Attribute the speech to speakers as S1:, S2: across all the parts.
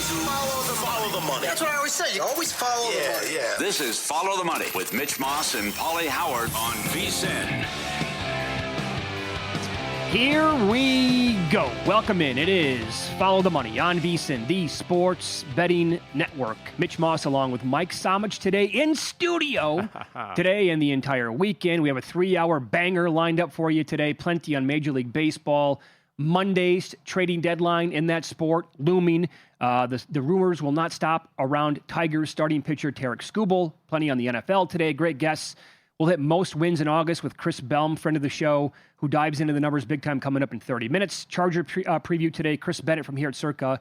S1: Follow the money. That's what I always say. You always follow the money. Yeah.
S2: This is Follow the Money with Mitch Moss and Paulie Howard on VSiN.
S3: Here we go. Welcome in. It is Follow the Money on VSiN, the sports betting network. Mitch Moss along with Mike Somich today in studio. Today and the entire weekend. We have a 3-hour banger lined up for you today. Plenty on Major League Baseball. Monday's trading deadline in that sport looming. The rumors will not stop around Tigers starting pitcher Tarik Skubal. Plenty on the NFL today. Great guests. We'll hit most wins in August with Chris Belm, friend of the show, who dives into the numbers big time coming up in 30 minutes. Charger preview today. Chris Bennett from here at Circa.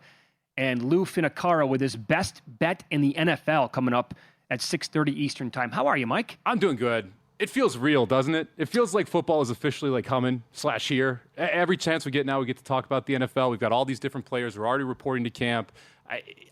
S3: And Lou Finocchiaro with his best bet in the NFL coming up at 6:30 Eastern time. How are you, Mike?
S4: I'm doing good. It feels real, doesn't it? It feels like football is officially like coming / here. Every chance we get now, we get to talk about the NFL. We've got all these different players. We're already reporting to camp.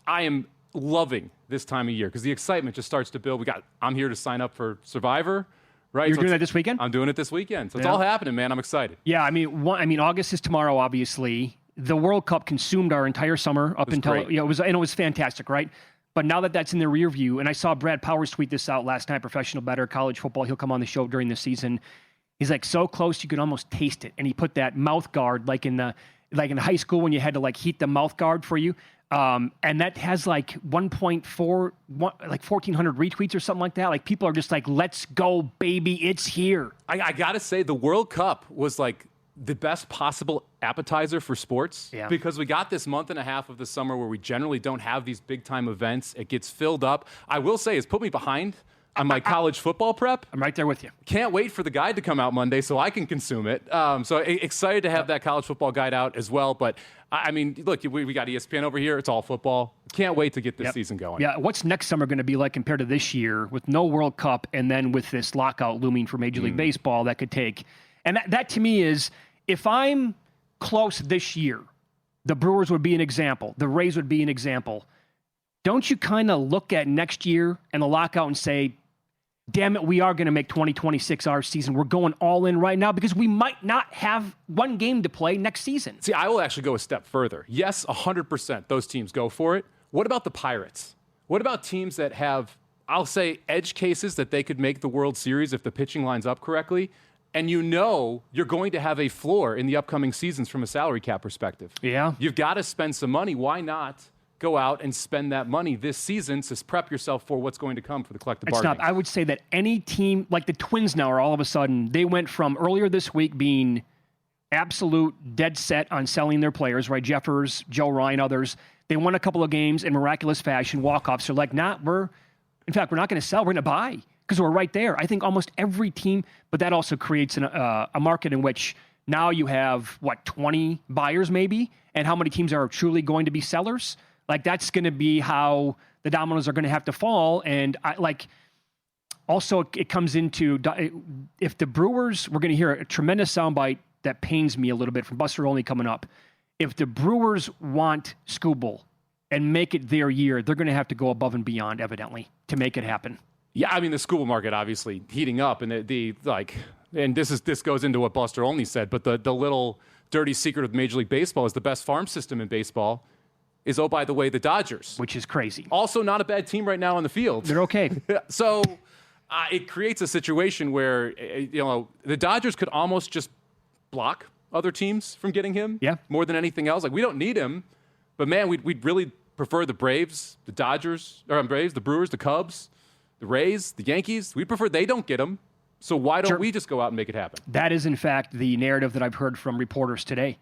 S4: I am loving this time of year because the excitement just starts to build. I'm here to sign up for Survivor, right?
S3: You're doing that this weekend?
S4: I'm doing it this weekend. So it's all happening, man. I'm excited.
S3: Yeah, I mean, August is tomorrow, obviously. The World Cup consumed our entire summer up until
S4: great.
S3: It was fantastic, right? But now that that's in the rear view, and I saw Brad Powers tweet this out last night, professional bettor, college football. He'll come on the show during the season. He's like so close you could almost taste it, and he put that mouth guard like in high school when you had to like heat the mouth guard for you. And that has like 1,400 retweets or something like that. Like people are just like, let's go, baby. It's here.
S4: I got to say, the World Cup was like the best possible appetizer for sports because we got this month and a half of the summer where we generally don't have these big time events. It gets filled up. I will say it's put me behind on my college football prep.
S3: I'm right there with you.
S4: Can't wait for the guide to come out Monday so I can consume it. So excited to have that college football guide out as well. But I mean, look, we got ESPN over here. It's all football. Can't wait to get this season going.
S3: Yeah, what's next summer going to be like compared to this year with no World Cup and then with this lockout looming for Major League Baseball that could take? And that to me is, if I'm close this year, the Brewers would be an example. The Rays would be an example. Don't you kind of look at next year and the lockout and say, damn it, we are going to make 2026 our season. We're going all in right now because we might not have one game to play next season.
S4: See, I will actually go a step further. Yes, 100% those teams go for it. What about the Pirates? What about teams that have, I'll say, edge cases that they could make the World Series if the pitching lines up correctly? And you know you're going to have a floor in the upcoming seasons from a salary cap perspective.
S3: Yeah.
S4: You've got to spend some money. Why not go out and spend that money this season to prep yourself for what's going to come for the collective bargaining?
S3: I would say that any team, like the Twins now are all of a sudden, they went from earlier this week being absolute dead set on selling their players, right? Jeffers, Joe Ryan, others. They won a couple of games in miraculous fashion, walk-offs. They're like, we're not going to sell, we're going to buy. Because we're right there. I think almost every team, but that also creates a market in which now you have, 20 buyers maybe? And how many teams are truly going to be sellers? Like, that's going to be how the dominoes are going to have to fall. And also it comes into, if the Brewers, we're going to hear a tremendous soundbite that pains me a little bit from Buster Olney coming up. If the Brewers want Skubal and make it their year, they're going to have to go above and beyond, evidently, to make it happen.
S4: Yeah, I mean, the Skubal market obviously heating up, and and this goes into what Buster Olney said, but the little dirty secret of Major League Baseball is the best farm system in baseball is, oh, by the way, the Dodgers.
S3: Which is crazy.
S4: Also not a bad team right now on the field.
S3: They're okay.
S4: So it creates a situation where, the Dodgers could almost just block other teams from getting him more than anything else. Like, we don't need him, but man, we'd really prefer the Braves, the the Brewers, the Cubs, the Rays, the Yankees. We prefer they don't get him. So why don't we just go out and make it happen? That
S3: is, in fact, the narrative that I've heard from reporters today,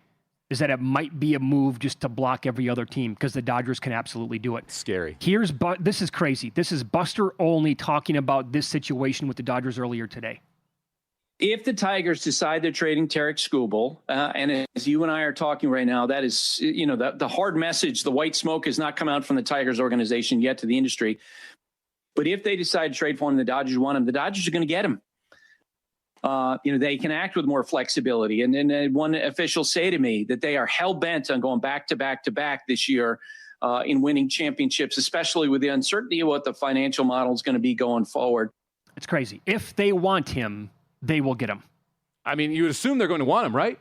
S3: is that it might be a move just to block every other team because the Dodgers can absolutely do it.
S4: Scary.
S3: This is crazy. This is Buster Olney talking about this situation with the Dodgers earlier today.
S5: If the Tigers decide they're trading Tarik Skubal, and as you and I are talking right now, that is, the hard message, the white smoke has not come out from the Tigers organization yet to the industry. But if they decide to trade for him, the Dodgers want him, the Dodgers are going to get him. They can act with more flexibility. And then one official say to me that they are hell-bent on going back to back to back this year in winning championships, especially with the uncertainty of what the financial model is going to be going forward.
S3: It's crazy. If they want him, they will get him.
S4: I mean, you would assume they're going to want him, right?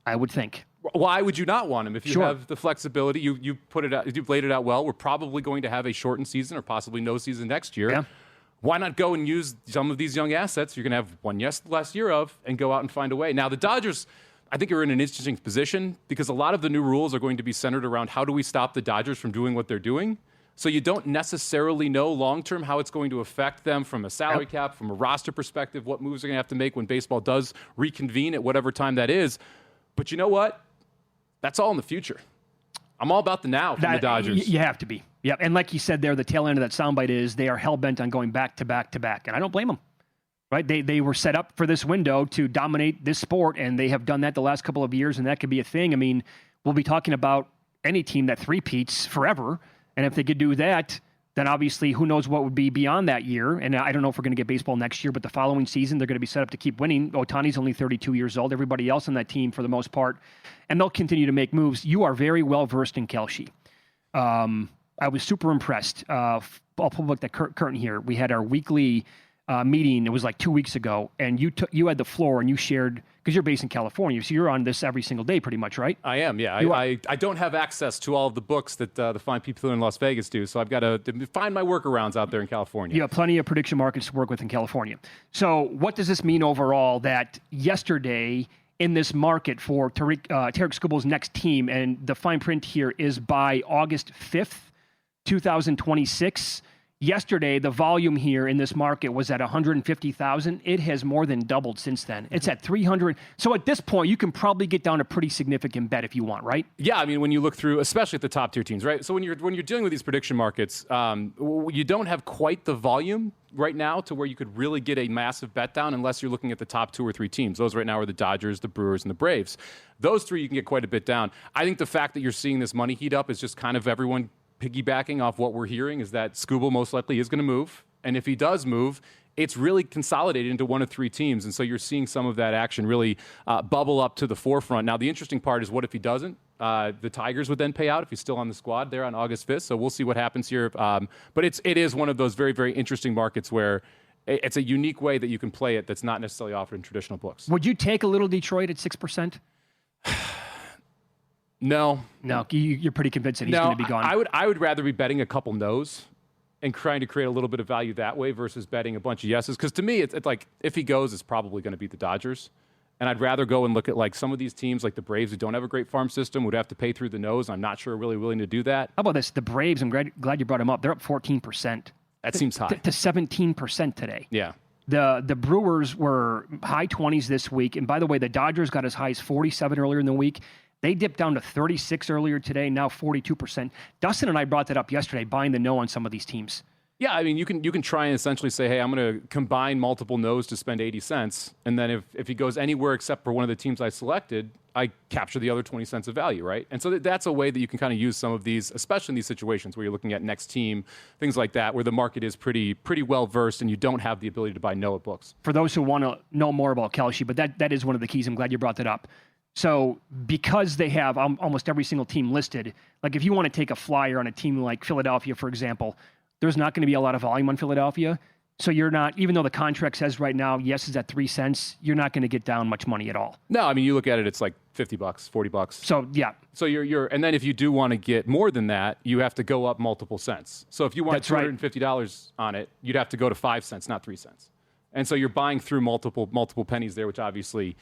S3: I would think.
S4: Why would you not want him if you
S3: Sure.
S4: have the flexibility? You put it out, you've laid it out well. We're probably going to have a shortened season or possibly no season next year.
S3: Yeah.
S4: Why not go and use some of these young assets you're going to have one last year of and go out and find a way? Now, the Dodgers, I think, are in an interesting position because a lot of the new rules are going to be centered around how do we stop the Dodgers from doing what they're doing. So you don't necessarily know long-term how it's going to affect them from a salary cap, from a roster perspective, what moves they're going to have to make when baseball does reconvene at whatever time that is. But you know what? That's all in the future. I'm all about the now from the Dodgers.
S3: You have to be. Yeah, and like you said there, the tail end of that soundbite is they are hell-bent on going back to back to back, and I don't blame them. Right? They were set up for this window to dominate this sport, and they have done that the last couple of years, and that could be a thing. I mean, we'll be talking about any team that three-peats forever, and if they could do that, then obviously who knows what would be beyond that year. And I don't know if we're going to get baseball next year, but the following season, they're going to be set up to keep winning. Ohtani's only 32 years old. Everybody else on that team, for the most part, and they'll continue to make moves. You are very well-versed in Kelce. I was super impressed. I'll pull back the curtain here. We had our weekly meeting. It was like 2 weeks ago, and you had the floor and you shared, because you're based in California, so you're on this every single day pretty much, right?
S4: I am, yeah. I don't have access to all of the books that the fine people in Las Vegas do, so I've got to find my workarounds out there in California.
S3: You have plenty of prediction markets to work with in California. So what does this mean overall that yesterday in this market for Tarik Skubal's next team, and the fine print here is by August 5th, 2026. Yesterday, the volume here in this market was at 150,000. It has more than doubled since then. It's at 300. So at this point, you can probably get down a pretty significant bet if you want, right?
S4: Yeah, I mean, when you look through, especially at the top tier teams, right? So when you're dealing with these prediction markets, you don't have quite the volume right now to where you could really get a massive bet down unless you're looking at the top 2 or 3 teams. Those right now are the Dodgers, the Brewers, and the Braves. Those 3 you can get quite a bit down. I think the fact that you're seeing this money heat up is just kind of everyone piggybacking off what we're hearing is that Skubal most likely is going to move. And if he does move, it's really consolidated into one of 3 teams. And so you're seeing some of that action really bubble up to the forefront. Now, the interesting part is what if he doesn't? The Tigers would then pay out if he's still on the squad there on August 5th. So we'll see what happens here. But it is one of those very, very interesting markets where it's a unique way that you can play it that's not necessarily offered in traditional books.
S3: Would you take a little Detroit at 6%?
S4: No,
S3: you're pretty convinced that he's going to be gone.
S4: I would rather be betting a couple no's and trying to create a little bit of value that way versus betting a bunch of yeses. Because to me, it's like if he goes, it's probably going to beat the Dodgers. And I'd rather go and look at like some of these teams, like the Braves, who don't have a great farm system, would have to pay through the nose. I'm not sure really willing to do that.
S3: How about this? The Braves, I'm glad you brought them up. They're up 14%.
S4: That seems high.
S3: To 17% today.
S4: Yeah.
S3: The Brewers were high 20s this week. And by the way, the Dodgers got as high as 47 earlier in the week. They dipped down to 36 earlier today, now 42%. Dustin and I brought that up yesterday, buying the no on some of these teams.
S4: Yeah, I mean, you can try and essentially say, hey, I'm going to combine multiple no's to spend 80 cents. And then if he goes anywhere except for one of the teams I selected, I capture the other 20 cents of value, right? And so that's a way that you can kind of use some of these, especially in these situations where you're looking at next team, things like that, where the market is pretty well versed and you don't have the ability to buy no at books.
S3: For those who want to know more about Kelce, but that is one of the keys. I'm glad you brought that up. So because they have almost every single team listed, like if you want to take a flyer on a team like Philadelphia, for example, there's not going to be a lot of volume on Philadelphia. So you're not, even though the contract says right now, yes, is at 3 cents, you're not going to get down much money at all.
S4: No, I mean, you look at it, it's like $50, $40.
S3: So yeah.
S4: So and then if you do want to get more than that, you have to go up multiple cents. So if you want $250 on it, you'd have to go to 5 cents, not 3 cents. And so you're buying through multiple pennies there, which obviously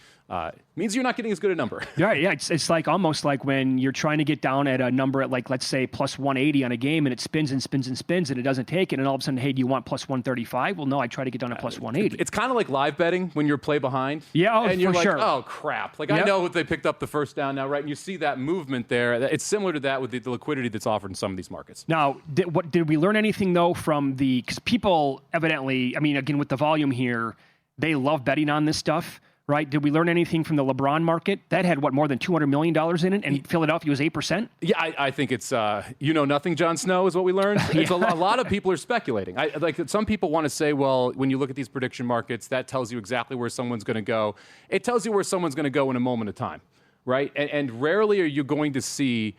S4: means you're not getting as good a number.
S3: Yeah. It's like almost like when you're trying to get down at a number at like, let's say plus 180 on a game and it spins and spins and spins and it doesn't take it. And all of a sudden, hey, do you want plus 135? Well, no, I try to get down to plus 180.
S4: It's kind of like live betting when you're play behind.
S3: Yeah,
S4: and you're
S3: for
S4: like,
S3: sure.
S4: Oh, crap. Like I know they picked up the first down now, right? And you see that movement there. It's similar to that with the liquidity that's offered in some of these markets.
S3: Now, did we learn anything though from because people evidently, I mean, again, with the volume here, they love betting on this stuff, right? Did we learn anything from the LeBron market? That had, more than $200 million in it, and Philadelphia was 8%?
S4: Yeah, I think it's, nothing, Jon Snow, is what we learned. It's a lot of people are speculating. Some people want to say, well, when you look at these prediction markets, that tells you exactly where someone's going to go. It tells you where someone's going to go in a moment of time, right? And rarely are you going to see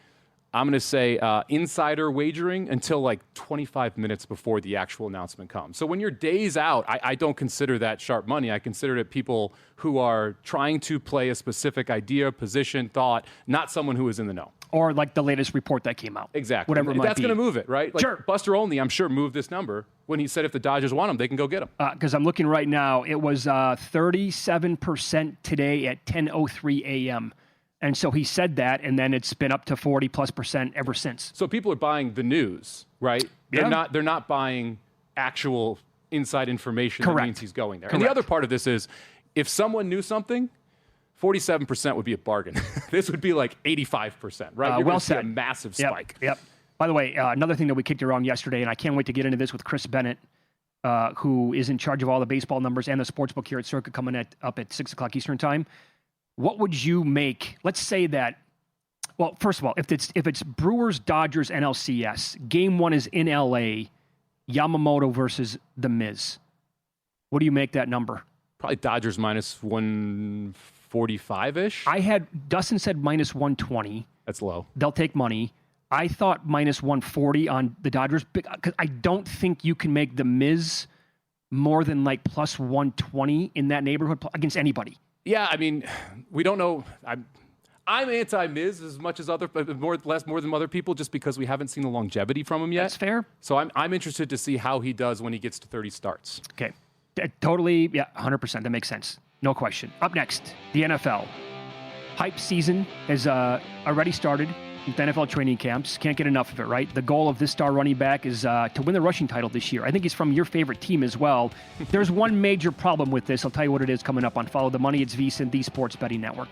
S4: I'm going to say insider wagering until like 25 minutes before the actual announcement comes. So when you're days out, I don't consider that sharp money. I consider it people who are trying to play a specific idea, position, thought, not someone who is in the know.
S3: Or like the latest report that came out.
S4: Exactly.
S3: Whatever it might
S4: That's
S3: be.
S4: going to move it, right? Like
S3: Sure.
S4: Buster Olney, I'm sure, moved this number when he said if the Dodgers want him, they can go get him.
S3: Because I'm looking right now, it was 37% today at 10:03 a.m. And so he said that, and then it's been up to 40+% ever since.
S4: So people are buying the news, right?
S3: Yeah.
S4: They're not buying actual inside information that
S3: Correct.
S4: means he's going there.
S3: Correct.
S4: And the other part of this is if someone knew something, 47% would be a bargain. This would be like 85%, right? You're
S3: well
S4: going to see a
S3: said.
S4: massive
S3: Yep,
S4: spike.
S3: Yep. By the way, another thing that we kicked around yesterday, and I can't wait to get into this with Chris Bennett, who is in charge of all the baseball numbers and the sportsbook here at Circa coming up at 6 o'clock Eastern time. What would you make? Let's say that, well, first of all, if it's Brewers, Dodgers, NLCS, game one is in LA, Yamamoto versus The Miz. What do you make that number?
S4: Probably Dodgers minus 145-ish.
S3: Dustin said minus 120.
S4: That's low.
S3: They'll take money. I thought minus 140 on the Dodgers because I don't think you can make The Miz more than like plus 120 in that neighborhood against anybody.
S4: Yeah, I mean, we don't know. I'm anti-Miz as much as more than other people, just because we haven't seen the longevity from him yet.
S3: That's fair.
S4: So I'm interested to see how he does when he gets to 30 starts.
S3: Okay, totally. Yeah, 100%. That makes sense. No question. Up next, the NFL. Hype season has already started with NFL training camps. Can't get enough of it, right? The goal of this star running back is to win the rushing title this year. I think he's from your favorite team as well. There's one major problem with this. I'll tell you what it is coming up on Follow the Money. It's VSiN, the Sports Betting Network.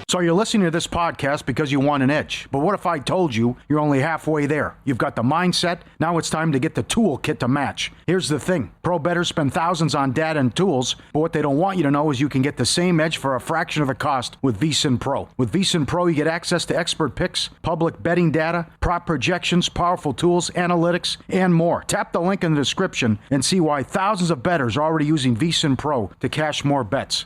S6: So you're listening to this podcast because you want an edge. But what if I told you you're only halfway there? You've got the mindset. Now it's time to get the toolkit to match. Here's the thing. Pro bettors spend thousands on data and tools, but what they don't want you to know is you can get the same edge for a fraction of the cost with VSiN Pro. With VSiN Pro, you get access to expert picks, public betting data, prop projections, powerful tools, analytics, and more. Tap the link in the description and see why thousands of bettors are already using VSiN Pro to cash more bets.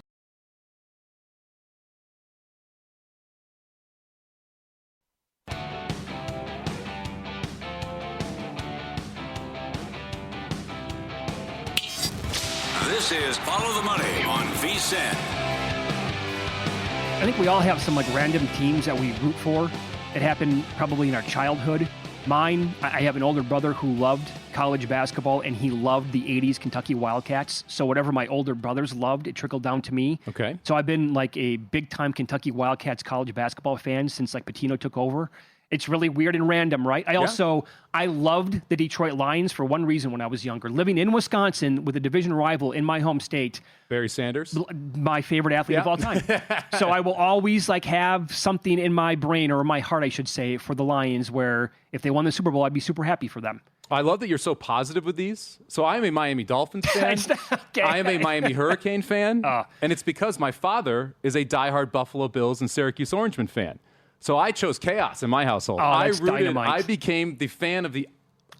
S2: This is Follow the Money on VSiN.
S3: I think we all have some like random teams that we root for. It happened probably in our childhood. Mine, I have an older brother who loved college basketball, and he loved the 80s Kentucky Wildcats. So whatever my older brothers loved, it trickled down to me.
S4: Okay.
S3: So I've been like a big-time Kentucky Wildcats college basketball fan since like Pitino took over. It's really weird and random, right? I loved the Detroit Lions for one reason when I was younger. Living in Wisconsin with a division rival in my home state.
S4: Barry Sanders?
S3: My favorite athlete of all time. So I will always like have something in my brain, or my heart, I should say, for the Lions, where if they won the Super Bowl, I'd be super happy for them.
S4: I love that you're so positive with these. So I am a Miami Dolphins fan.
S3: Okay.
S4: I am a Miami Hurricane fan. And it's because my father is a diehard Buffalo Bills and Syracuse Orangemen fan. So I chose chaos in my household.
S3: That's dynamite.
S4: I became the fan of the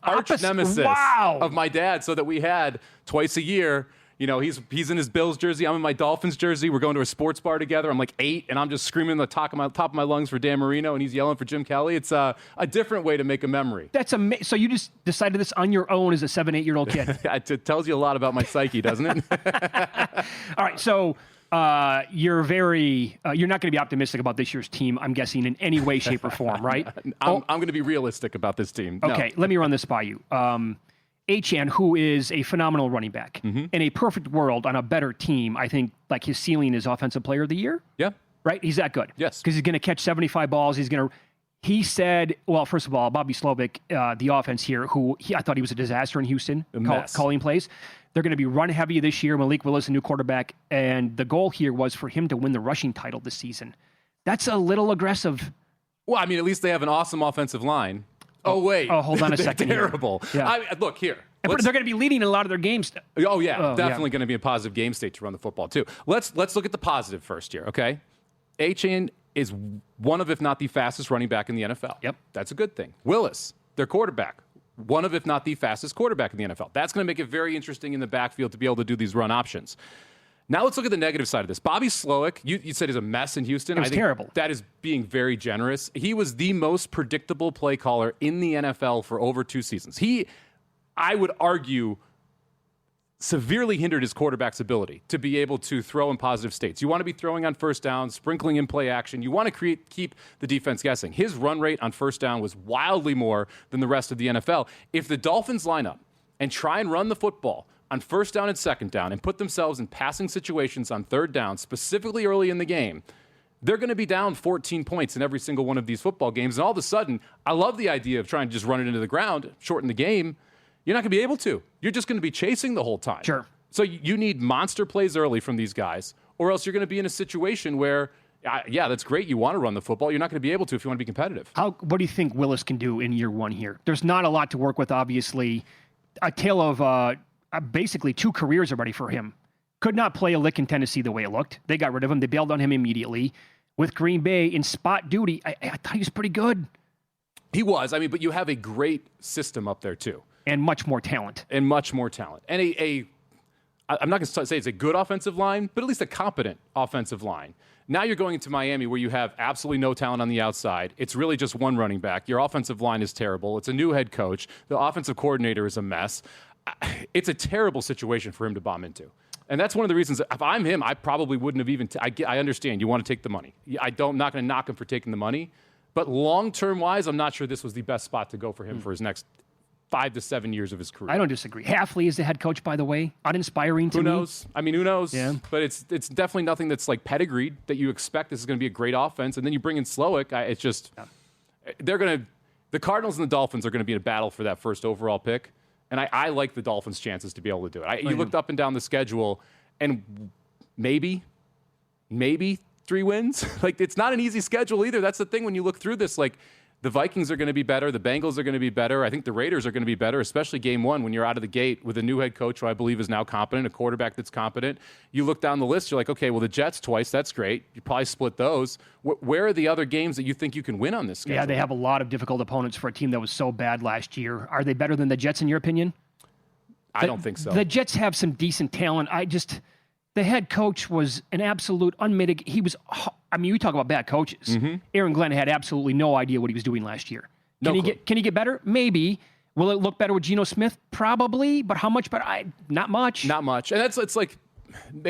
S4: arch
S3: Opposite.
S4: nemesis
S3: Wow.
S4: of my dad, so that we had twice a year. You know, he's in his Bills jersey. I'm in my Dolphins jersey. We're going to a sports bar together. I'm like 8, and I'm just screaming on the top of my lungs for Dan Marino, and he's yelling for Jim Kelly. It's a different way to make a memory.
S3: That's amazing. So you just decided this on your own as a 7, 8-year-old kid.
S4: It tells you a lot about my psyche, doesn't it?
S3: All right, so you're not going to be optimistic about this year's team, I'm guessing, in any way, shape, or form, right?
S4: I'm going to be realistic about this team. No.
S3: Okay, let me run this by you. Achane, who is a phenomenal running back, in a perfect world on a better team, I think like his ceiling is Offensive Player of the Year.
S4: Yeah.
S3: Right? He's that good.
S4: Yes.
S3: Because he's going to catch 75 balls. He said, well, first of all, Bobby Slovic, the offense here, I thought he was a disaster in Houston, calling plays. They're going to be run heavy this year. Malik Willis, a new quarterback. And the goal here was for him to win the rushing title this season. That's a little aggressive.
S4: Well, I mean, at least they have an awesome offensive line. Oh, wait.
S3: Oh, hold on a second.
S4: Terrible.
S3: Yeah.
S4: Look, here.
S3: They're going to be leading in a lot of their games.
S4: Oh, yeah. Definitely going to be a positive game state to run the football, too. Let's look at the positive first here, okay? Achane is one of, if not the fastest running back in the NFL.
S3: Yep.
S4: That's a good thing. Willis, their quarterback, one of, if not the fastest quarterback in the NFL. That's going to make it very interesting in the backfield to be able to do these run options. Now let's look at the negative side of this. Bobby Slowick, you said is a mess in Houston.
S3: It was terrible.
S4: That is being very generous. He was the most predictable play caller in the NFL for over 2 seasons. I would argue, severely hindered his quarterback's ability to be able to throw in positive states. You want to be throwing on first down, sprinkling in play action. You want to keep the defense guessing. His run rate on first down was wildly more than the rest of the NFL. If the Dolphins line up and try and run the football on first down and second down and put themselves in passing situations on third down, specifically early in the game, they're going to be down 14 points in every single one of these football games. And all of a sudden, I love the idea of trying to just run it into the ground, shorten the game. You're not going to be able to. You're just going to be chasing the whole time.
S3: Sure.
S4: So you need monster plays early from these guys, or else you're going to be in a situation where, yeah, that's great. You want to run the football. You're not going to be able to if you want to be competitive.
S3: What do you think Willis can do in year one here? There's not a lot to work with, obviously. A tale of basically 2 careers already for him. Could not play a lick in Tennessee the way it looked. They got rid of him. They bailed on him immediately. With Green Bay in spot duty, I thought he was pretty good.
S4: He was. I mean, but you have a great system up there, too.
S3: And much more talent.
S4: And I'm not going to say it's a good offensive line, but at least a competent offensive line. Now you're going into Miami where you have absolutely no talent on the outside. It's really just one running back. Your offensive line is terrible. It's a new head coach. The offensive coordinator is a mess. It's a terrible situation for him to bomb into. And that's one of the reasons, if I'm him, I probably wouldn't have even, I understand you want to take the money. I'm not going to knock him for taking the money. But long-term wise, I'm not sure this was the best spot to go for him for his next 5 to 7 years of his career.
S3: I don't disagree. Halfley is the head coach, by the way. Uninspiring to me.
S4: Who knows? I mean, who knows?
S3: Yeah.
S4: But it's definitely nothing that's like pedigreed that you expect this is going to be a great offense. And then you bring in Slowick. It's just, the Cardinals and the Dolphins are going to be in a battle for that first overall pick. And I like the Dolphins' chances to be able to do it. You looked up and down the schedule, and maybe 3 wins. Like, it's not an easy schedule either. That's the thing when you look through this. Like, the Vikings are going to be better. The Bengals are going to be better. I think the Raiders are going to be better, especially game one when you're out of the gate with a new head coach who I believe is now competent, a quarterback that's competent. You look down the list, you're like, okay, well, the Jets twice, that's great. You probably split those. Where are the other games that you think you can win on this schedule?
S3: Yeah, they have a lot of difficult opponents for a team that was so bad last year. Are they better than the Jets in your opinion?
S4: I don't think so.
S3: The Jets have some decent talent. The head coach was an absolute unmitigated. We talk about bad coaches. Mm-hmm. Aaron Glenn had absolutely no idea what he was doing last year. Can he get better? Maybe. Will it look better with Geno Smith? Probably. But how much better? Not much.
S4: Not much. And it's like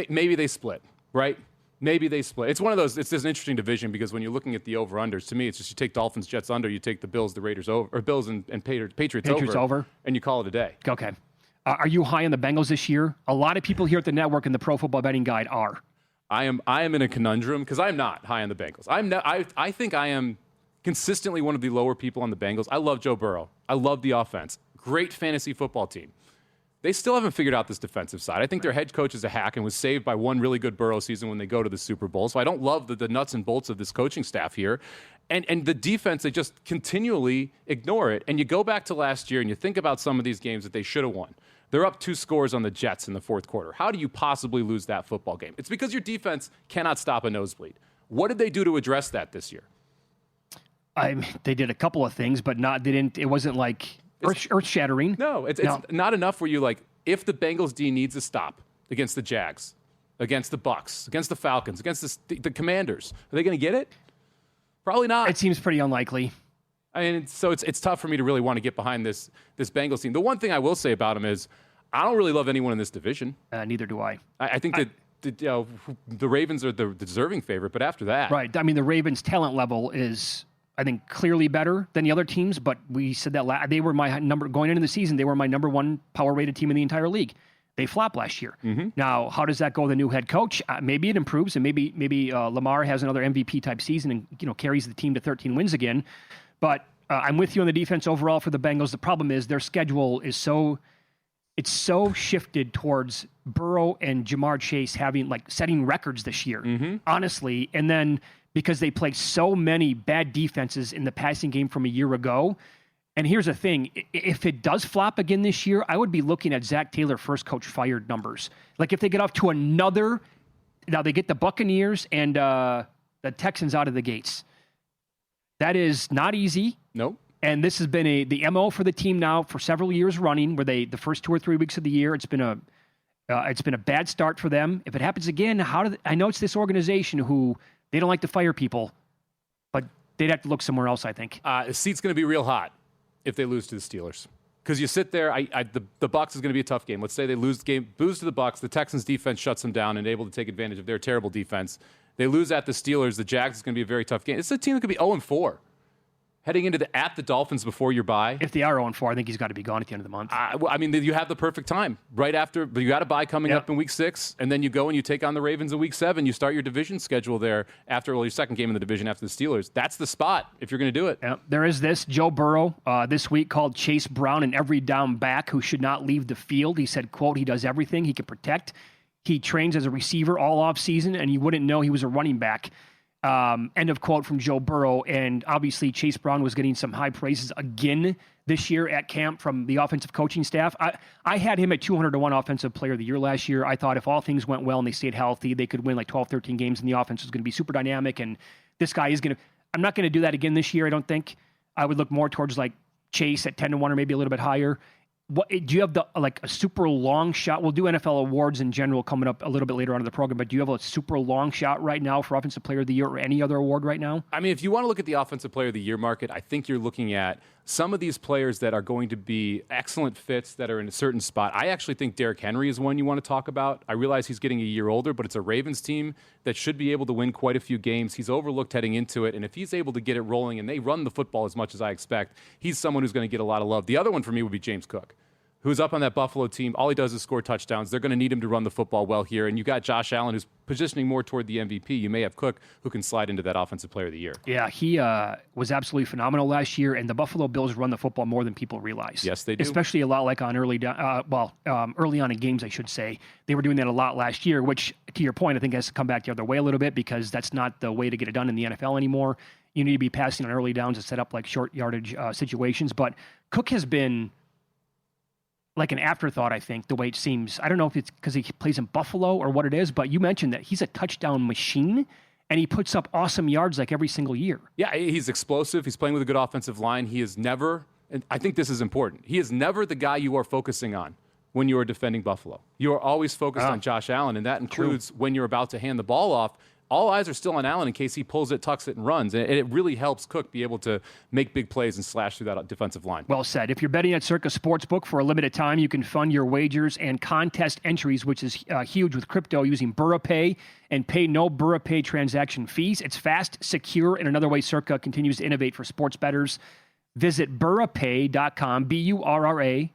S4: maybe they split, right? Maybe they split. It's one of those. It's an interesting division because when you're looking at the over-unders, to me, it's just you take Dolphins, Jets under, you take the Bills, the Raiders over, or Bills and Patriots over, and you call it a day.
S3: Okay. Are you high on the Bengals this year? A lot of people here at the network and the Pro Football Betting Guide are.
S4: I am in a conundrum because I'm not high on the Bengals. I think I am consistently one of the lower people on the Bengals. I love Joe Burrow. I love the offense. Great fantasy football team. They still haven't figured out this defensive side. I think their head coach is a hack and was saved by one really good Burrow season when they go to the Super Bowl. So I don't love the nuts and bolts of this coaching staff here. And the defense, they just continually ignore it. And you go back to last year and you think about some of these games that they should have won. They're up 2 scores on the Jets in the fourth quarter. How do you possibly lose that football game? It's because your defense cannot stop a nosebleed. What did they do to address that this year?
S3: They did a couple of things, but it wasn't like earth-shattering.
S4: No, it's not enough where you like, if the Bengals D needs a stop against the Jags, against the Bucks, against the Falcons, against the Commanders, are they going to get it? Probably not.
S3: It seems pretty unlikely.
S4: I mean, so it's tough for me to really want to get behind this Bengals team. The one thing I will say about them is I don't really love anyone in this division.
S3: Neither do I.
S4: I think that the Ravens are the deserving favorite, but after that.
S3: Right. I mean, the Ravens' talent level is, I think, clearly better than the other teams, but we said that they were my number, going into the season, they were my number 1 power-rated team in the entire league. They flopped last year. Mm-hmm. Now, how does that go with the new head coach? Maybe it improves, and maybe Lamar has another MVP-type season and carries the team to 13 wins again. But I'm with you on the defense overall for the Bengals. The problem is their schedule is so shifted towards Burrow and Jamar Chase setting records this year, honestly. And then because they played so many bad defenses in the passing game from a year ago. And here's the thing, if it does flop again this year, I would be looking at Zach Taylor first coach fired numbers. Like if they get off to now they get the Buccaneers and the Texans out of the gates. That is not easy.
S4: Nope.
S3: And this has been the MO for the team now for several years running, where the first 2 or 3 weeks of the year, it's been a bad start for them. If it happens again, I know it's this organization who they don't like to fire people, but they'd have to look somewhere else, I think.
S4: The seat's going to be real hot if they lose to the Steelers. Because you sit there, the Bucs is going to be a tough game. Let's say they lose to the Bucs. The Texans defense shuts them down and able to take advantage of their terrible defense. They lose at the Steelers. The Jags is going to be a very tough game. It's a team that could be 0-4. Heading into at the Dolphins before your bye.
S3: If they are 0-4, I think he's got to be gone at the end of the month.
S4: I mean, you have the perfect time right after. But you got a bye coming up in Week 6, and then you go and you take on the Ravens in Week 7. You start your division schedule there after your second game in the division after the Steelers. That's the spot if you're going to do it.
S3: Yep. There is this. Joe Burrow this week called Chase Brown an every down back who should not leave the field. He said, quote, he does everything. He can protect. He trains as a receiver all offseason, and you wouldn't know he was a running back. End of quote from Joe Burrow. And obviously Chase Brown was getting some high praises again this year at camp from the offensive coaching staff. I had him at 200-1 offensive player of the year last year. I thought if all things went well and they stayed healthy, they could win like 12, 13 games, and the offense was going to be super dynamic. And this guy is going to, I'm not going to do that again this year, I don't think. I would look more towards like Chase at 10-1 or maybe a little bit higher. What do you have a super long shot? We'll do NFL awards in general coming up a little bit later on in the program, but do you have a super long shot right now for Offensive Player of the Year or any other award right now?
S4: I mean, if you want to look at the Offensive Player of the Year market, I think you're looking at some of these players that are going to be excellent fits that are in a certain spot. I actually think Derrick Henry is one you want to talk about. I realize he's getting a year older, but it's a Ravens team that should be able to win quite a few games. He's overlooked heading into it, and if he's able to get it rolling and they run the football as much as I expect, he's someone who's going to get a lot of love. The other one for me would be James Cook, who's up on that Buffalo team. All he does is score touchdowns. They're going to need him to run the football well here. And you got Josh Allen, who's positioning more toward the MVP. You may have Cook, who can slide into that Offensive Player of the Year.
S3: Yeah, he was absolutely phenomenal last year, and the Buffalo Bills run the football more than people realize.
S4: Yes, they do.
S3: Especially a lot like on early on in games, I should say. They were doing that a lot last year, which, to your point, I think has to come back the other way a little bit because that's not the way to get it done in the NFL anymore. You need to be passing on early downs to set up like short yardage situations. But Cook has been like an afterthought, I think, the way it seems. I don't know if it's because he plays in Buffalo or what it is, but you mentioned that he's a touchdown machine, and he puts up awesome yards like every single year.
S4: Yeah, he's explosive. He's playing with a good offensive line. He is never, and I think this is important, he is never the guy you are focusing on when you are defending Buffalo. You are always focused on Josh Allen, and that includes when you're about to hand the ball off. All eyes are still on Allen in case he pulls it, tucks it, and runs. And it really helps Cook be able to make big plays and slash through that defensive line.
S3: Well said. If you're betting at Circa Sportsbook for a limited time, you can fund your wagers and contest entries, which is huge with crypto, using BurraPay and pay no BurraPay transaction fees. It's fast, secure, and another way Circa continues to innovate for sports bettors. Visit BurraPay.com, B-U-R-R-A,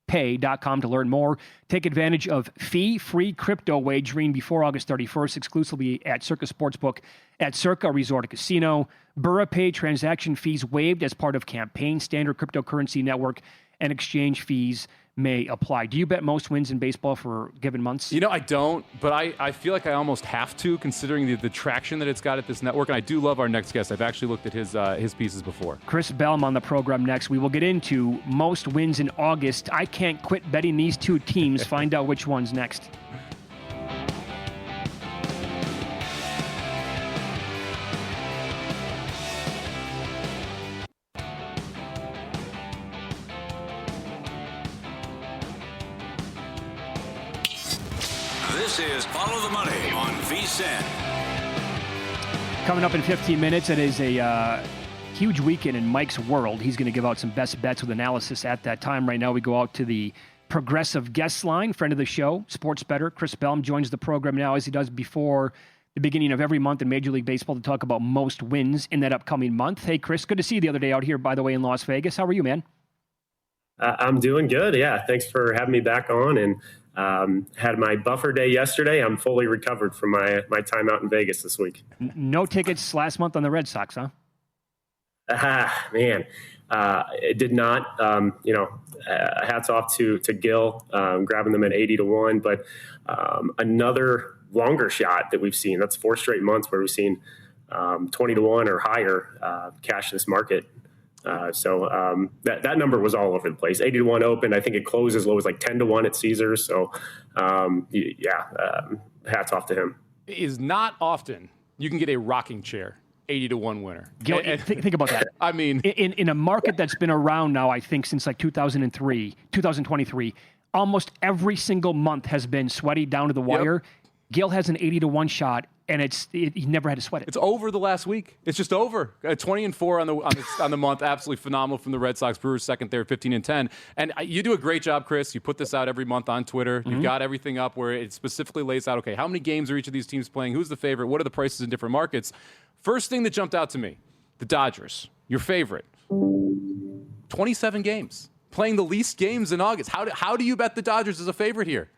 S3: pay.com to learn more. Take advantage of fee-free crypto wagering before August 31st, exclusively at Circa Sportsbook at Circa Resort and Casino. BurraPay transaction fees waived as part of campaign. Standard cryptocurrency network and exchange fees may apply. Do you bet most wins in baseball for given months?
S4: You know, I don't, but I feel like I almost have to, considering the traction that it's got at this network. And I do love our next guest. I've actually looked at his pieces before.
S3: Chris Bellm on the program next. We will get into most wins in August. I can't quit betting these two teams. Find out which one's next.
S2: This is Follow the Money on VSiN.
S3: Coming up in 15 minutes, it is a huge weekend in Mike's world. He's going to give out some best bets with analysis at that time. Right now, we go out to the Progressive guest line. Friend of the show, sports bettor Chris Bellm joins the program now, as he does before the beginning of every month in Major League Baseball, to talk about most wins in that upcoming month. Hey, Chris, good to see you the other day out here, by the way, in Las Vegas. How are you, man?
S7: I'm doing good. Yeah, thanks for having me back on. And had my buffer day yesterday. I'm fully recovered from my time out in Vegas this week.
S3: No tickets last month on the Red Sox, huh?
S7: Man, it did not. Hats off to Gil, grabbing them at 80-1. But another longer shot that we've seen. That's 4 straight months where we've seen 20-1 or higher cash this market. So that number was all over the place. 80-1 open. I think it closed as low as like 10-1 at Caesars. So hats off to him.
S4: It is not often you can get a rocking chair 80-1 winner.
S3: Gil, think about that.
S4: I mean,
S3: in a market that's been around now, I think since like 2023, almost every single month has been sweaty down to the wire. Yep. Gil has an 80-1 shot, and he never had to sweat it.
S4: It's over the last week. It's just over. 20-4 on the month, absolutely phenomenal from the Red Sox. Brewers second there, 15-10. And you do a great job, Chris. You put this out every month on Twitter. Mm-hmm. You've got everything up where it specifically lays out, okay, how many games are each of these teams playing? Who's the favorite? What are the prices in different markets? First thing that jumped out to me, the Dodgers, your favorite. 27 games. Playing the least games in August. How do you bet the Dodgers as a favorite here?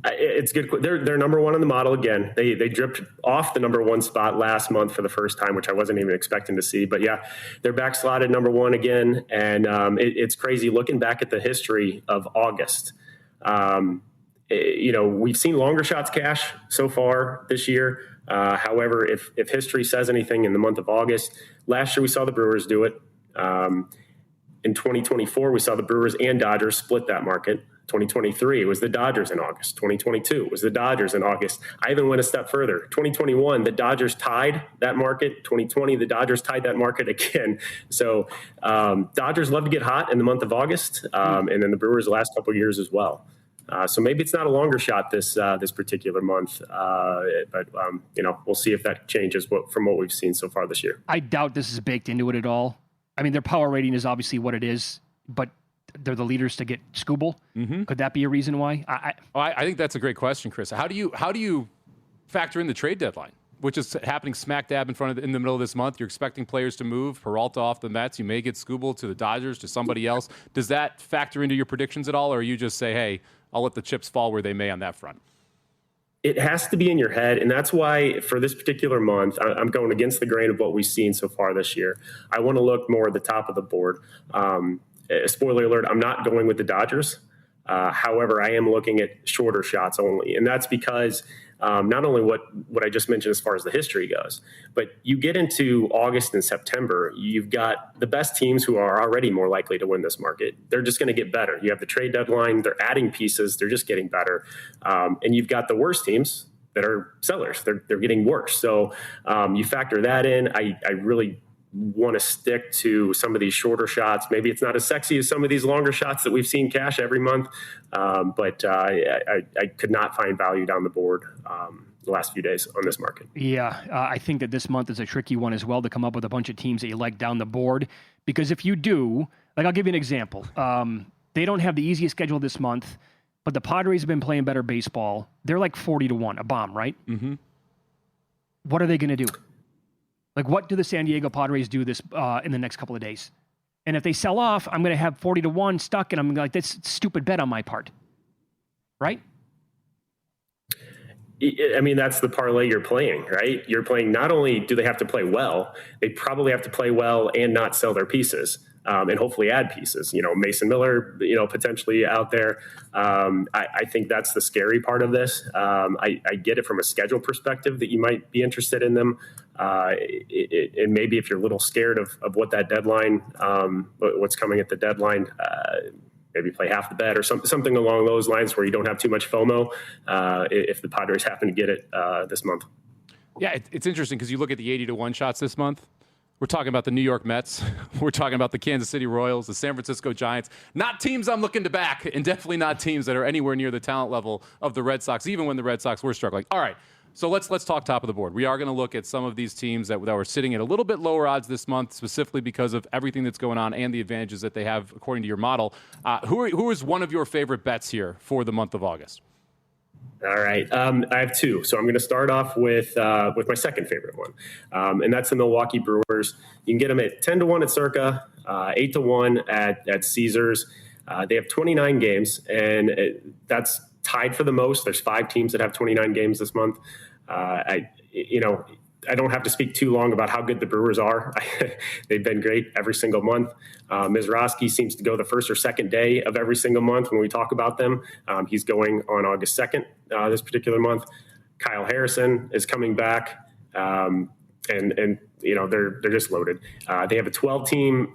S7: It's good. They're number one in the model again. They dripped off the number one spot last month for the first time, which I wasn't even expecting to see. But yeah, they're back slotted number one again. And it's crazy looking back at the history of August. We've seen longer shots cash so far this year. However, if history says anything in the month of August, last year we saw the Brewers do it. In 2024, we saw the Brewers and Dodgers split that market. 2023, it was the Dodgers in August. 2022 was the Dodgers in August. I even went a step further. 2021, the Dodgers tied that market. 2020, the Dodgers tied that market again. So Dodgers love to get hot in the month of August, and then the Brewers the last couple of years as well. So maybe it's not a longer shot this particular month, but we'll see if that changes from what we've seen so far this year.
S3: I doubt this is baked into it at all. I mean, their power rating is obviously what it is, but they're the leaders to get Skubal. Mm-hmm. Could that be a reason why?
S4: I think that's a great question, Chris. How do you factor in the trade deadline, which is happening smack dab in the middle of this month? You're expecting players to move. Peralta off the Mets. You may get Skubal to the Dodgers, to somebody else. Does that factor into your predictions at all, or you just say, hey, I'll let the chips fall where they may on that front?
S7: It has to be in your head, and that's why for this particular month, I'm going against the grain of what we've seen so far this year. I want to look more at the top of the board. Spoiler alert, I'm not going with the Dodgers. However, I am looking at shorter shots only, and that's because not only what I just mentioned as far as the history goes, but you get into August and September, you've got the best teams who are already more likely to win this market. They're just going to get better. You have the trade deadline. They're adding pieces. They're just getting better. And you've got the worst teams that are sellers. They're getting worse. So you factor that in. I really want to stick to some of these shorter shots. Maybe it's not as sexy as some of these longer shots that we've seen cash every month, but I could not find value down the board the last few days on this market.
S3: Yeah, I think that this month is a tricky one as well to come up with a bunch of teams that you like down the board, because if you do, like I'll give you an example. They don't have the easiest schedule this month, but the Padres have been playing better baseball. They're like 40-1, a bomb, right? Mm-hmm. What are they going to do? Like, what do the San Diego Padres do this in the next couple of days? And if they sell off, I'm going to have 40-1 stuck, and I'm like, that's a stupid bet on my part, right?
S7: I mean, that's the parlay you're playing, right? You're playing, not only do they have to play well, they probably have to play well and not sell their pieces. And hopefully add pieces, Mason Miller, potentially out there. I think that's the scary part of this. I get it from a schedule perspective that you might be interested in them. And maybe if you're a little scared of what that deadline, what's coming at the deadline, maybe play half the bet or something along those lines where you don't have too much FOMO if the Padres happen to get it this month.
S4: Yeah, it's interesting because you look at the 80-1 shots this month. We're talking about the New York Mets. We're talking about the Kansas City Royals, the San Francisco Giants. Not teams I'm looking to back, and definitely not teams that are anywhere near the talent level of the Red Sox, even when the Red Sox were struggling. All right, so let's talk top of the board. We are going to look at some of these teams that were sitting at a little bit lower odds this month, specifically because of everything that's going on and the advantages that they have according to your model. Who is one of your favorite bets here for the month of August?
S7: All right. I have two. So I'm going to start off with my second favorite one, and that's the Milwaukee Brewers. You can get them at 10-1 at Circa, 8-1 at Caesars. They have 29 games, and that's tied for the most. There's 5 teams that have 29 games this month. I don't have to speak too long about how good the Brewers are. They've been great every single month. Mizrachi seems to go the first or second day of every single month when we talk about them. He's going on August 2nd this particular month. Kyle Harrison is coming back. and they're just loaded. They have a 12-team.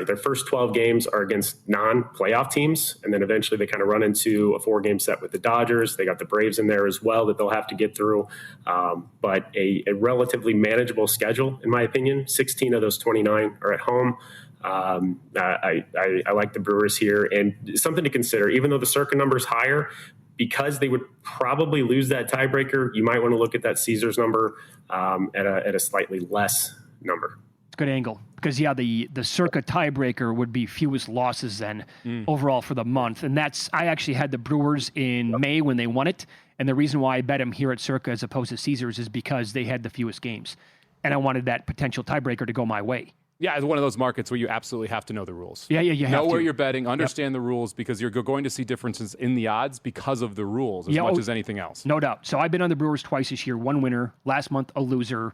S7: Their first 12 games are against non-playoff teams, and then eventually they kind of run into a 4-game set with the Dodgers. They got the Braves in there as well that they'll have to get through. But a relatively manageable schedule, in my opinion. 16 of those 29 are at home. I like the Brewers here, and something to consider. Even though the Circa number is higher, because they would probably lose that tiebreaker, you might want to look at that Caesars number at a slightly less number.
S3: It's a good angle because, the Circa tiebreaker would be fewest losses then overall for the month. And I actually had the Brewers in May when they won it. And the reason why I bet them here at Circa as opposed to Caesars is because they had the fewest games. And I wanted that potential tiebreaker to go my way.
S4: Yeah, it's one of those markets where you absolutely have to know the rules.
S3: Yeah, you have
S4: know
S3: to.
S4: Where you're betting, understand the rules, because you're going to see differences in the odds because of the rules as much as anything else.
S3: No doubt. So I've been on the Brewers twice this year, one winner, last month a loser.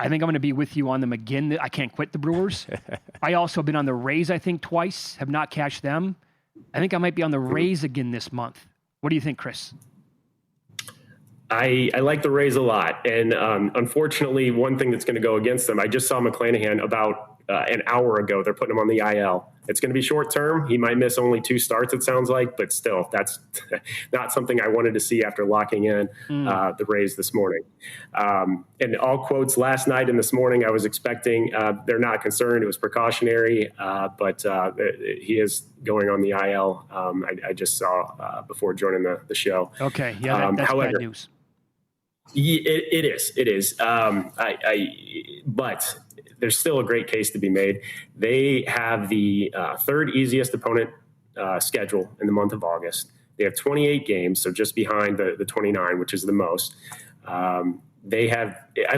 S3: I think I'm going to be with you on them again. I can't quit the Brewers. I also been on the Rays, I think, twice, have not cashed them. I think I might be on the Rays again this month. What do you think, Chris?
S7: I like the Rays a lot. And unfortunately, one thing that's going to go against them, I just saw McClanahan about an hour ago. They're putting him on the IL. It's going to be short term. He might miss only 2 starts, it sounds like, but still, that's not something I wanted to see after locking in the Rays this morning. And all quotes last night and this morning, I was expecting they're not concerned. It was precautionary, but he is going on the IL. I just saw before joining the show.
S3: Okay, yeah, that's
S7: however,
S3: bad news.
S7: It is. But there's still a great case to be made. They have the third easiest opponent schedule in the month of August. They have 28 games, so just behind the 29, which is the most. I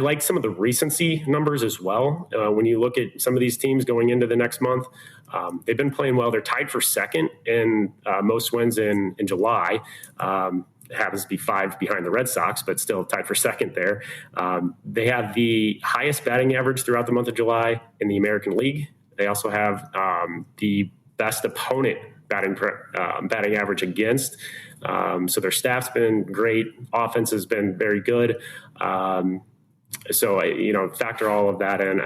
S7: like some of the recency numbers as well. When you look at some of these teams going into the next month, they've been playing well. They're tied for second in most wins in July. It happens to be 5 behind the Red Sox, but still tied for second there. They have the highest batting average throughout the month of July in the American League. They also have the best opponent batting average against. So their staff's been great. Offense has been very good. So factor all of that in.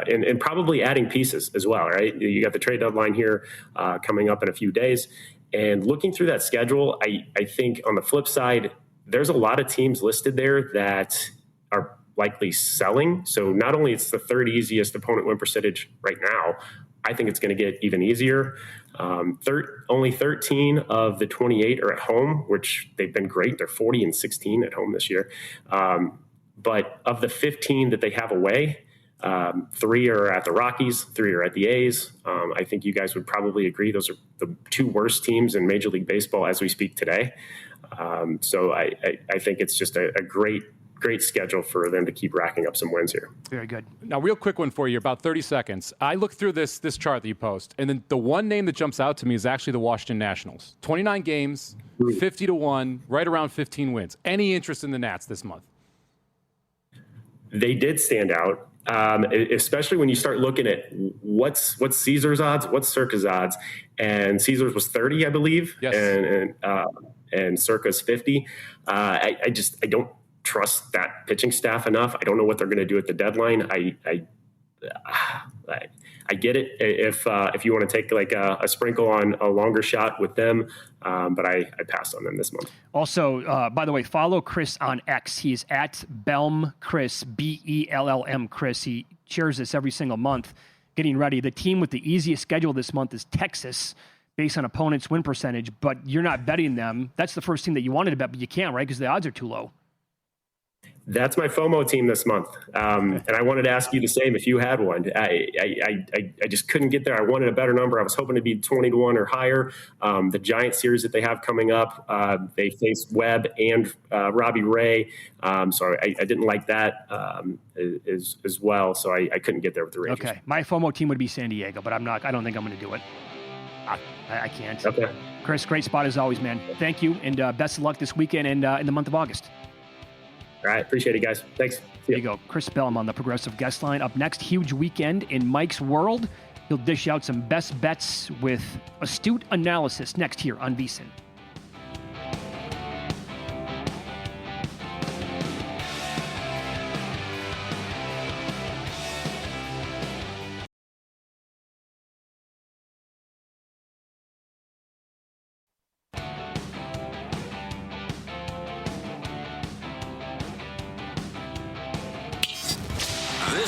S7: And probably adding pieces as well, right? You got the trade deadline here coming up in a few days. And looking through that schedule, I think on the flip side, there's a lot of teams listed there that are likely selling. So not only it's the third easiest opponent win percentage right now, I think it's going to get even easier. Only 13 of the 28 are at home, which they've been great. They're 40-16 at home this year. But of the 15 that they have away, 3 are at the Rockies, 3 are at the A's. I think you guys would probably agree those are the 2 worst teams in Major League Baseball as we speak today. So I think it's just a great schedule for them to keep racking up some wins here.
S3: Very good.
S4: Now, real quick one for you, about 30 seconds. I looked through this chart that you post, and then the one name that jumps out to me is actually the Washington Nationals. 29 games, 50-1, right around 15 wins. Any interest in the Nats this month?
S7: They did stand out. Especially when you start looking at what's Caesar's odds, what's Circa's odds, and Caesar's was 30, I believe,
S4: yes.
S7: and Circa's 50. I don't trust that pitching staff enough. I don't know what they're going to do at the deadline. I get it if you want to take like a sprinkle on a longer shot with them, but I passed on them this month.
S3: Also, by the way, follow Chris on X. He's at Bellm Chris, BELLM Chris. He shares this every single month. Getting ready. The team with the easiest schedule this month is Texas, based on opponents' win percentage. But you're not betting them. That's the first team that you wanted to bet, but you can't, right? Because the odds are too low.
S7: That's my FOMO team this month. And I wanted to ask you the same if you had one. I just couldn't get there. I wanted a better number. I was hoping to be 20-1 or higher. The Giant series that they have coming up, they face Webb and Robbie Ray. So I didn't like that as well. So I couldn't get there with the Rangers.
S3: Okay. My FOMO team would be San Diego, but I don't think I'm going to do it. I can't.
S7: Okay.
S3: Chris, great spot as always, man. Thank you. And best of luck this weekend and in the month of August.
S7: All right. Appreciate it, guys. Thanks.
S3: There you go. Chris Bellm on the Progressive Guest Line. Up next, huge weekend in Mike's World. He'll dish out some best bets with astute analysis next here on VSiN.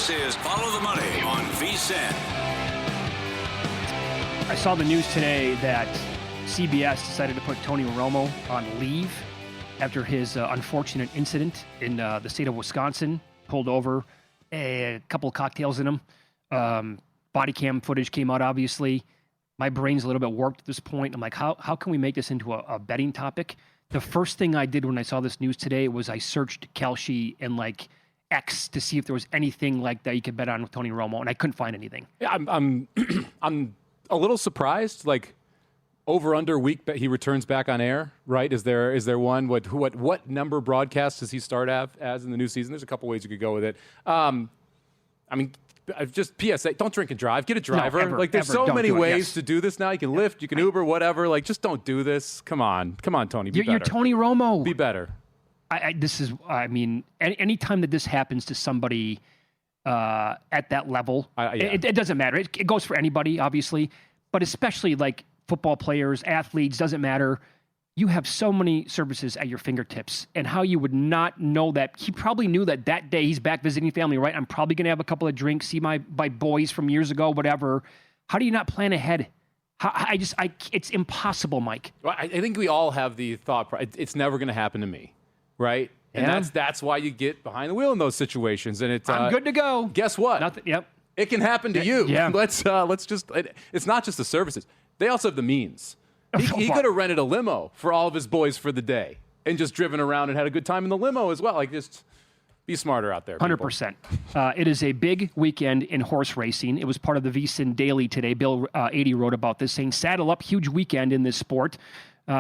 S2: This is Follow the Money on VSiN.
S3: I saw the news today that CBS decided to put Tony Romo on leave after his unfortunate incident in the state of Wisconsin. Pulled over, a couple of cocktails in him. Body cam footage came out, obviously. My brain's a little bit warped at this point. I'm like, how can we make this into a betting topic? The first thing I did when I saw this news today was I searched Kalshi and like X to see if there was anything like that you could bet on with Tony Romo, and I couldn't find anything.
S4: Yeah, I'm I'm a little surprised. Like over under week, but he returns back on air, right? Is there one? What number broadcast does he start as in the new season? There's a couple ways you could go with it. I mean, just PSA: don't drink and drive. Get a driver.
S3: No, ever,
S4: there's so many ways to do this now. You can Lyft, you can Uber, whatever. Like, just don't do this. Come on, Tony. Be better.
S3: You're Tony Romo.
S4: Be better.
S3: Any time that this happens to somebody at that level, it doesn't matter. It goes for anybody, obviously, but especially like football players, athletes, doesn't matter. You have so many services at your fingertips, and how you would not know that. He probably knew that day he's back visiting family, right? I'm probably going to have a couple of drinks, see my boys from years ago, whatever. How do you not plan ahead? It's impossible, Mike.
S4: Well, I think we all have the thought, it's never going to happen to me, right? And that's why you get behind the wheel in those situations. And I'm
S3: good to go.
S4: Guess what?
S3: Yep.
S4: It can happen to you.
S3: Yeah.
S4: Let's just. It's not just the services. They also have the means. He could have rented a limo for all of his boys for the day and just driven around and had a good time in the limo as well. Like, just be smarter out there.
S3: 100%. It is a big weekend in horse racing. It was part of the VSiN Daily today. Bill 80 wrote about this, saying, saddle up, huge weekend in this sport.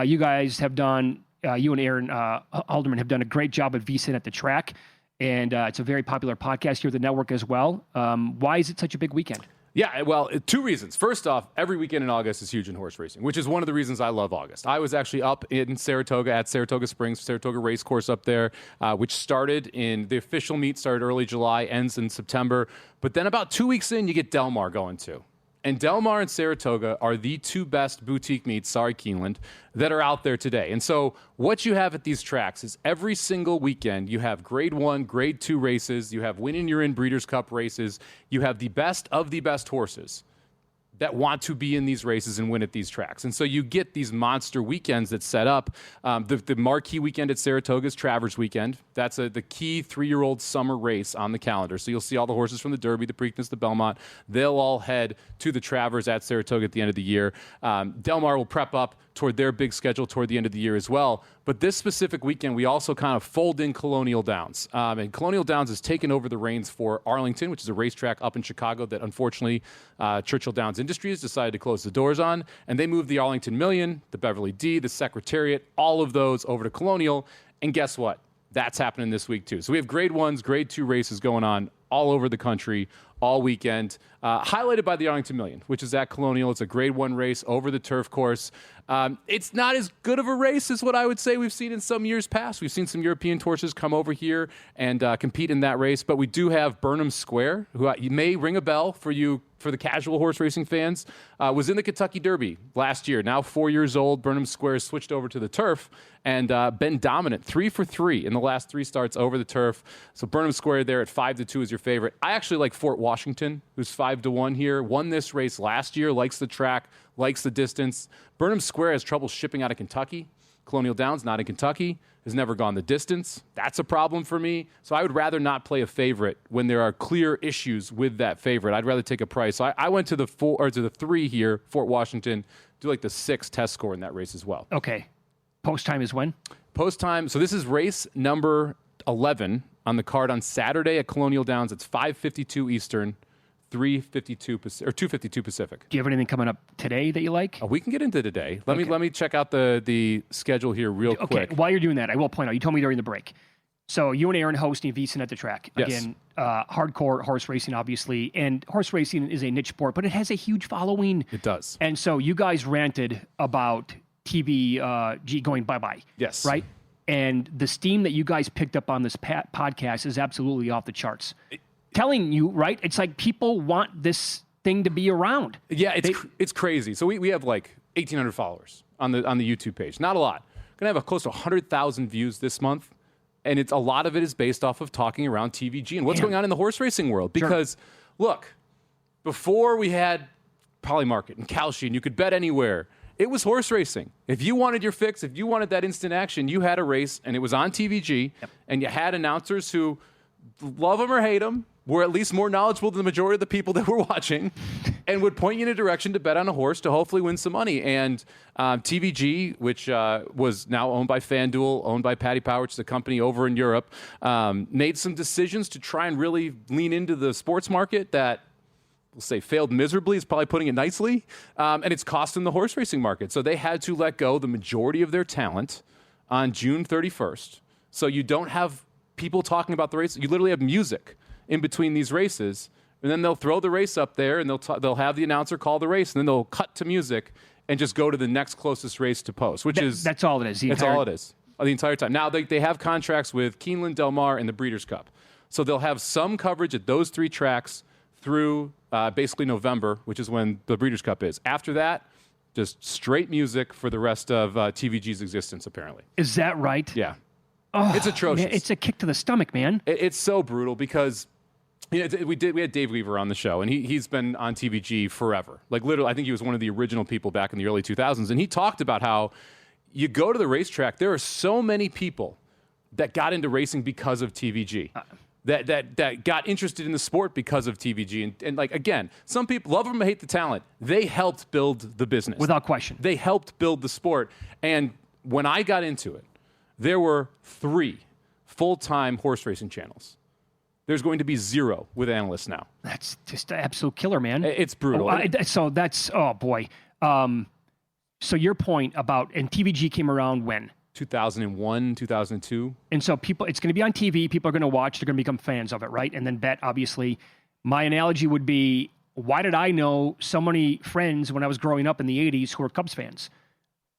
S3: You guys have done, you and Aaron Halderman have done a great job at VSiN at the track. And it's a very popular podcast here at the network as well. Why is it such a big weekend?
S4: Yeah, well, two reasons. First off, every weekend in August is huge in horse racing, which is one of the reasons I love August. I was actually up in Saratoga at Saratoga Springs, Saratoga Race Course up there, which started the official meet started early July, ends in September. But then about 2 weeks in, you get Del Mar going too. And Del Mar and Saratoga are the two best boutique meets, sorry, Keeneland, that are out there today. And so what you have at these tracks is every single weekend you have grade 1, grade 2 races. You have win and you're in Breeders' Cup races. You have the best of the best horses that want to be in these races and win at these tracks. And so you get these monster weekends that set up. The marquee weekend at Saratoga is Travers Weekend. That's the key 3-year-old summer race on the calendar. So you'll see all the horses from the Derby, the Preakness, the Belmont. They'll all head to the Travers at Saratoga at the end of the year. Del Mar will prep up toward their big schedule toward the end of the year as well. But this specific weekend, we also kind of fold in Colonial Downs. And Colonial Downs has taken over the reins for Arlington, which is a racetrack up in Chicago that unfortunately Churchill Downs Industries decided to close the doors on. And they moved the Arlington Million, the Beverly D, the Secretariat, all of those over to Colonial. And guess what? That's happening this week too. So we have grade 1s, grade 2 races going on all over the country all weekend, highlighted by the Arlington Million, which is at Colonial. It's a grade 1 race over the turf course. It's not as good of a race as what I would say we've seen in some years past. We've seen some European horses come over here and compete in that race, but we do have Burnham Square, who you may ring a bell for the casual horse racing fans, was in the Kentucky Derby last year. Now 4 years old, Burnham Square has switched over to the turf and been dominant, 3 for 3 in the last 3 starts over the turf. So Burnham Square there at 5-2 is your favorite. I actually like Fort Washington, who's 5-1 here. Won this race last year, likes the track, likes the distance. Burnham Square has trouble shipping out of Kentucky. Colonial Downs, not in Kentucky, has never gone the distance. That's a problem for me. So I would rather not play a favorite when there are clear issues with that favorite. I'd rather take a price. So I went to the 3 here, Fort Washington, do like the 6 test score in that race as well.
S3: Okay. Post time is when? Post time.
S4: So this is race number 11 on the card on Saturday at Colonial Downs. It's 5:52 Eastern, 2:52 Pacific.
S3: Do you have anything coming up today that you like?
S4: We can get into today. Let me check out the schedule here real quick.
S3: While you're doing that, I will point out, you told me during the break. So you and Aaron hosting VSiN at the track.
S4: Yes.
S3: Again, hardcore horse racing, obviously. And horse racing is a niche sport, but it has a huge following.
S4: It does.
S3: And so you guys ranted about TVG going bye-bye.
S4: Yes.
S3: Right? And the steam that you guys picked up on this podcast is absolutely off the charts. Telling you, right? It's like people want this thing to be around.
S4: Yeah, it's crazy. So we have like 1,800 followers on the YouTube page. Not a lot. Going to have close to 100,000 views this month. And a lot of it is based off of talking around TVG and what's going on in the horse racing world. Because, look, before we had Polymarket and Kalshi and you could bet anywhere, it was horse racing. If you wanted your fix, if you wanted that instant action, you had a race, and it was on TVG, and you had announcers who, love them or hate them, were at least more knowledgeable than the majority of the people that were watching, and would point you in a direction to bet on a horse to hopefully win some money. And TVG, which was now owned by FanDuel, owned by Paddy Power, which is a company over in Europe, made some decisions to try and really lean into the sports market that, we'll say, failed miserably is probably putting it nicely, and it's costing the horse racing market. So they had to let go the majority of their talent on June 31st. So you don't have people talking about the race. You literally have music in between these races, and then they'll throw the race up there, and they'll have the announcer call the race, and then they'll cut to music and just go to the next closest race to post, which is...
S3: That's all it is.
S4: That's all it is the entire time. Now, they have contracts with Keeneland, Del Mar, and the Breeders' Cup. So they'll have some coverage at those three tracks through basically November, which is when the Breeders' Cup is. After that, just straight music for the rest of TVG's existence, apparently.
S3: Is that right?
S4: Yeah.
S3: Oh,
S4: it's atrocious.
S3: Man, it's a kick to the stomach, man.
S4: It's so brutal because... we had Dave Weaver on the show, and he's been on TVG forever. Like, literally, I think he was one of the original people back in the early 2000s, and he talked about how you go to the racetrack, there are so many people that got into racing because of TVG, that got interested in the sport because of TVG. And like, again, some people love them or hate the talent. They helped build the business.
S3: Without question.
S4: They helped build the sport. And when I got into it, there were 3 full-time horse racing channels. There's going to be 0 with analysts now.
S3: That's just an absolute killer, man.
S4: It's brutal.
S3: So that's, oh boy. So your point about, and TVG came around when?
S4: 2001, 2002.
S3: And so it's going to be on TV. People are going to watch. They're going to become fans of it, right? And then bet, obviously. My analogy would be, why did I know so many friends when I was growing up in the 80s who were Cubs fans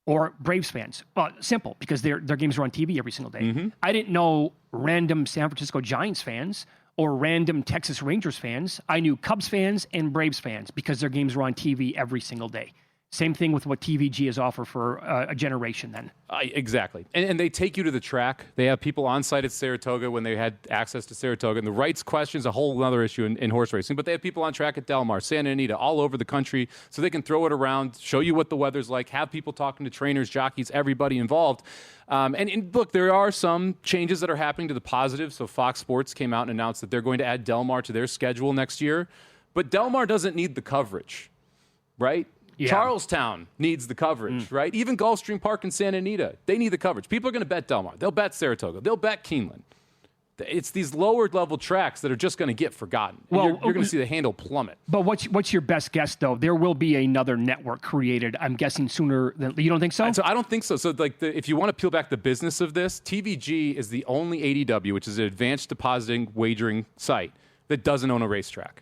S3: or Braves fans? Well, simple, because their games were on TV every single day. Mm-hmm. I didn't know random San Francisco Giants fans or random Texas Rangers fans. I knew Cubs fans and Braves fans because their games were on TV every single day. Same thing with what TVG has offered for a generation then.
S4: Exactly. And they take you to the track. They have people on site at Saratoga when they had access to Saratoga. And the rights question is a whole other issue in horse racing. But they have people on track at Del Mar, Santa Anita, all over the country, so they can throw it around, show you what the weather's like, have people talking to trainers, jockeys, everybody involved. And look, there are some changes that are happening to the positive. So Fox Sports came out and announced that they're going to add Del Mar to their schedule next year. But Del Mar doesn't need the coverage, right? Yeah. Charlestown needs the coverage, right? Even Gulfstream Park and Santa Anita, they need the coverage. People are going to bet Del Mar. They'll bet Saratoga. They'll bet Keeneland. It's these lower level tracks that are just going to get forgotten. Well, you're going to see the handle plummet.
S3: But what's your best guess, though? There will be another network created, I'm guessing, sooner than... You don't think so?
S4: So I don't think so. So like, if you want to peel back the business of this, TVG is the only ADW, which is an advanced depositing wagering site, that doesn't own a racetrack.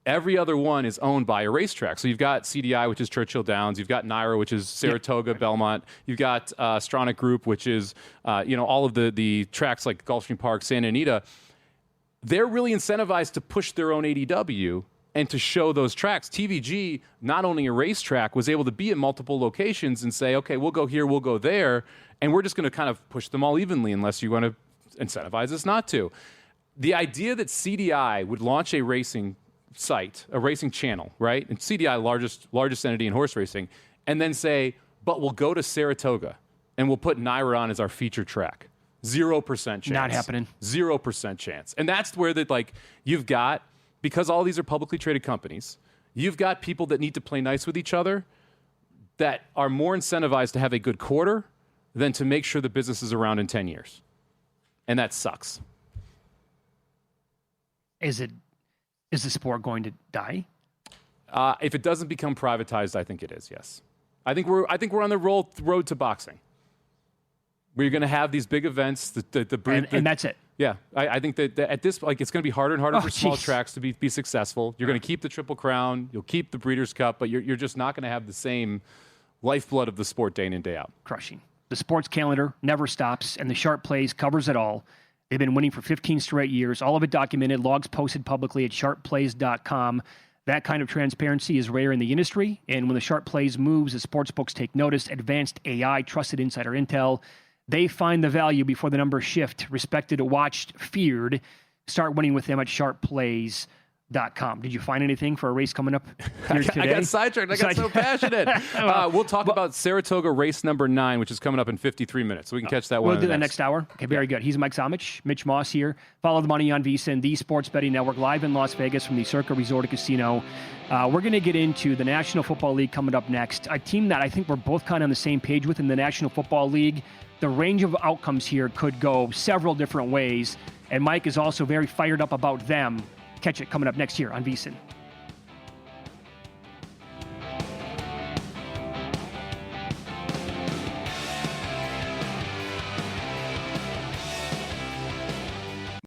S4: Every other one is owned by a racetrack. So you've got CDI, which is Churchill Downs. You've got NYRA, which is Saratoga, Belmont. You've got Stronach Group, which is all of the tracks like Gulfstream Park, Santa Anita. They're really incentivized to push their own ADW and to show those tracks. TVG, not owning a racetrack, was able to be in multiple locations and say, okay, we'll go here, we'll go there, and we're just going to kind of push them all evenly unless you want to incentivize us not to. The idea that CDI would launch a racing site, a racing channel, right? And CDI, largest entity in horse racing, and then say, but we'll go to Saratoga and we'll put NYRA on as our feature track. 0% chance.
S3: Not happening.
S4: 0% chance. And that's where you've got, because all these are publicly traded companies, you've got people that need to play nice with each other that are more incentivized to have a good quarter than to make sure the business is around in 10 years. And that sucks.
S3: Is the sport going to die?
S4: If it doesn't become privatized, I think it is. Yes, I think we're on the road to boxing. Where you're going to have these big events,
S3: and that's it.
S4: Yeah, I think that at this, like, it's going to be harder and harder for small tracks to be successful. You're going to keep the Triple Crown, you'll keep the Breeders' Cup, but you're just not going to have the same lifeblood of the sport day in and day out.
S3: Crushing. The sports calendar never stops, and the Sharp Plays covers it all. They've been winning for 15 straight years, all of it documented, logs posted publicly at sharpplays.com. That kind of transparency is rare in the industry, and when the Sharp Plays moves, the sportsbooks take notice. Advanced AI, trusted insider intel. They find the value before the numbers shift. Respected, watched, feared. Start winning with them at sharpplays.com. Did you find anything for a race coming up here today?
S4: I got sidetracked. I got so passionate. We'll talk about Saratoga race number 9, which is coming up in 53 minutes. So we can catch that one.
S3: We'll do that next hour. Okay, very good. He's Mike Somich, Mitch Moss here. Follow the money on VSiN, the Sports Betting Network, live in Las Vegas from the Circa Resort and Casino. We're going to get into the National Football League coming up next. A team that I think we're both kind of on the same page with in the National Football League. The range of outcomes here could go several different ways. And Mike is also very fired up about them. Catch it coming up next year on VSiN.